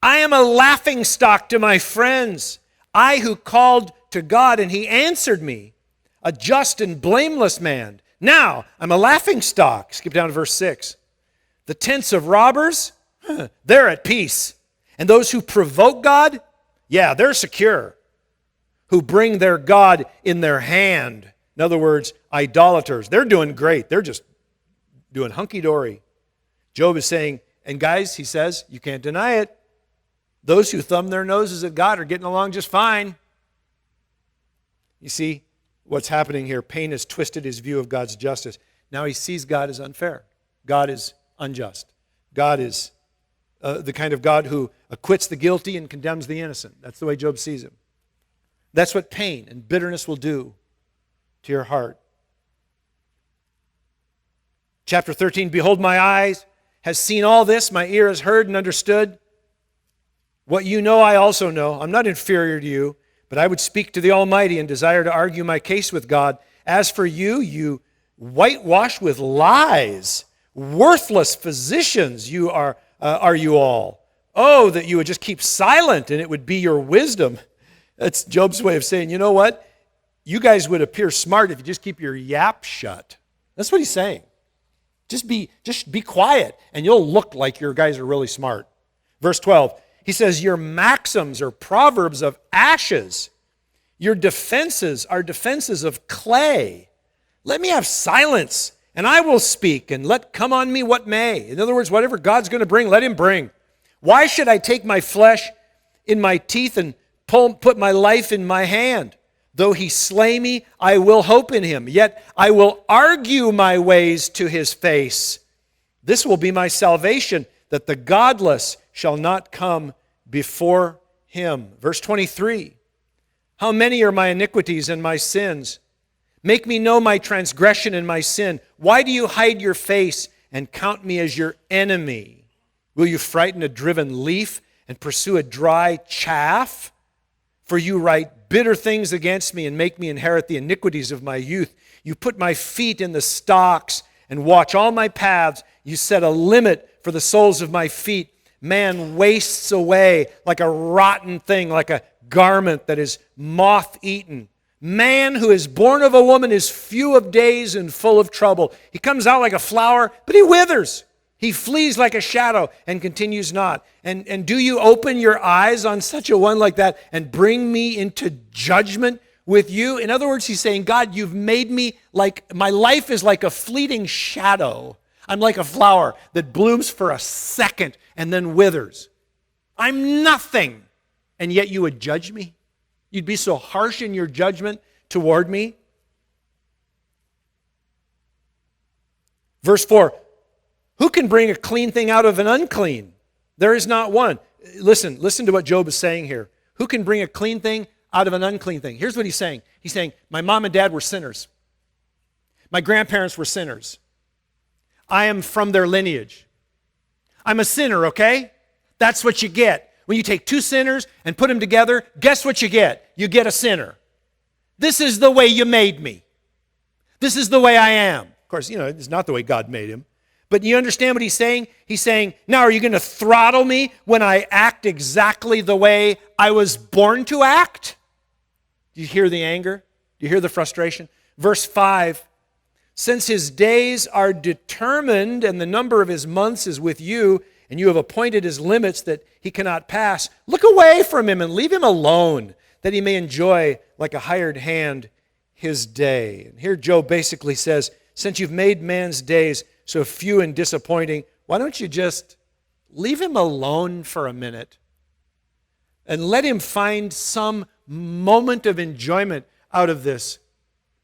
S1: I am a laughingstock to my friends. I who called to God, and he answered me, a just and blameless man. Now I'm a laughingstock. Skip down to verse 6. The tents of robbers, they're at peace. And those who provoke God, yeah, they're secure. Who bring their God in their hand. In other words, idolaters. They're doing great. They're just doing hunky-dory. Job is saying, and guys, he says, you can't deny it. Those who thumb their noses at God are getting along just fine. You see, what's happening here. Pain has twisted his view of God's justice. Now he sees God as unfair. God is unjust. God is the kind of God who acquits the guilty and condemns the innocent. That's the way Job sees him. That's what pain and bitterness will do to your heart. Chapter 13, behold, my eyes has seen all this, my ear has heard and understood. What you know, I also know. I'm not inferior to you, but I would speak to the Almighty and desire to argue my case with God. As for you, you whitewash with lies, worthless physicians you are you all. Oh, that you would just keep silent and it would be your wisdom. That's Job's way of saying, you know what? You guys would appear smart if you just keep your yap shut. That's what he's saying. Just be quiet, and you'll look like your guys are really smart. Verse 12, he says, your maxims are proverbs of ashes. Your defenses are defenses of clay. Let me have silence, and I will speak, and let come on me what may. In other words, whatever God's going to bring, let him bring. Why should I take my flesh in my teeth and put my life in my hand? Though he slay me, I will hope in him. Yet I will argue my ways to his face. This will be my salvation, that the godless shall not come before him. Verse 23. How many are my iniquities and my sins? Make me know my transgression and my sin. Why do you hide your face and count me as your enemy? Will you frighten a driven leaf and pursue a dry chaff? For you write bitter things against me and make me inherit the iniquities of my youth. You put my feet in the stocks and watch all my paths. You set a limit for the soles of my feet. Man wastes away like a rotten thing, like a garment that is moth-eaten. Man who is born of a woman is few of days and full of trouble. He comes out like a flower, but he withers. He flees like a shadow and continues not. And do you open your eyes on such a one like that and bring me into judgment with you? In other words, he's saying, God, you've made me like, my life is like a fleeting shadow. I'm like a flower that blooms for a second and then withers. I'm nothing, and yet you would judge me? You'd be so harsh in your judgment toward me? Verse 4, who can bring a clean thing out of an unclean? There is not one. Listen to what Job is saying here. Who can bring a clean thing out of an unclean thing? Here's what he's saying. He's saying, my mom and dad were sinners. My grandparents were sinners. I am from their lineage. I'm a sinner, okay? That's what you get. When you take two sinners and put them together, guess what you get? You get a sinner. This is the way you made me. This is the way I am. Of course, it's not the way God made him. But you understand what he's saying? He's saying, now are you going to throttle me when I act exactly the way I was born to act? Do you hear the anger? Do you hear the frustration? Verse 5, since his days are determined and the number of his months is with you, and you have appointed his limits that he cannot pass, look away from him and leave him alone, that he may enjoy like a hired hand his day. And here Job basically says, since you've made man's days so few and disappointing, why don't you just leave him alone for a minute and let him find some moment of enjoyment out of this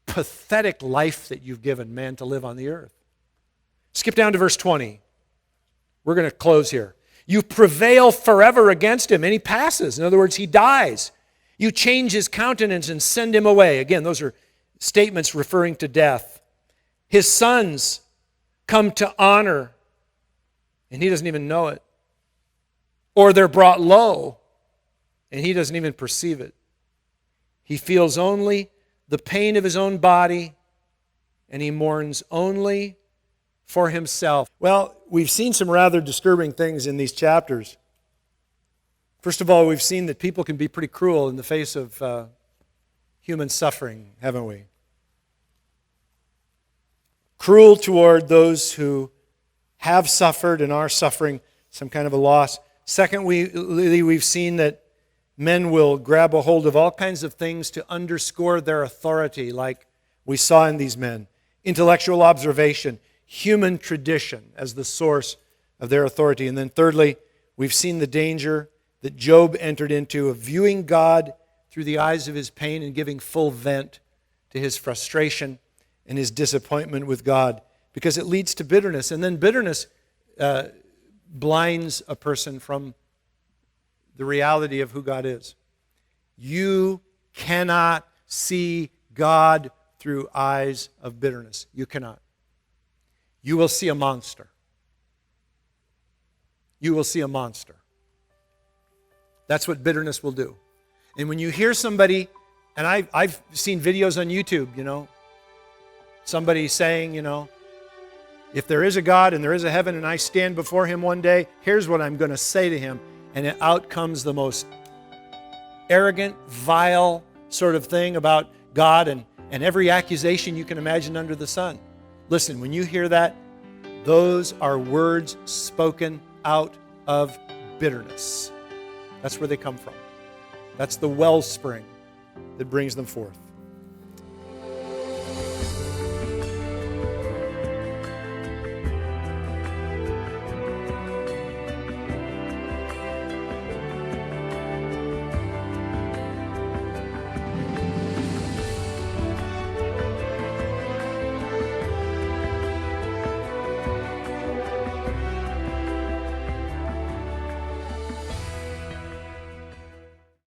S1: pathetic life that you've given man to live on the earth. Skip down to verse 20. We're going to close here. You prevail forever against him, and he passes. In other words, he dies. You change his countenance and send him away. Again, those are statements referring to death. His sons come to honor, and he doesn't even know it. Or they're brought low, and he doesn't even perceive it. He feels only the pain of his own body, and he mourns only for himself. Well, we've seen some rather disturbing things in these chapters. First of all, we've seen that people can be pretty cruel in the face of human suffering, haven't we? Cruel toward those who have suffered and are suffering some kind of a loss. Secondly, we've seen that men will grab a hold of all kinds of things to underscore their authority, like we saw in these men. Intellectual observation, human tradition as the source of their authority. And then thirdly, we've seen the danger that Job entered into of viewing God through the eyes of his pain and giving full vent to his frustration and his disappointment with God, because it leads to bitterness. And then bitterness blinds a person from the reality of who God is. You cannot see God through eyes of bitterness. You cannot. You will see a monster. You will see a monster. That's what bitterness will do. And when you hear somebody, and I've seen videos on YouTube, somebody saying, if there is a God and there is a heaven and I stand before him one day, here's what I'm going to say to him. And out comes the most arrogant, vile sort of thing about God and every accusation you can imagine under the sun. Listen, when you hear that, those are words spoken out of bitterness. That's where they come from. That's the wellspring that brings them forth.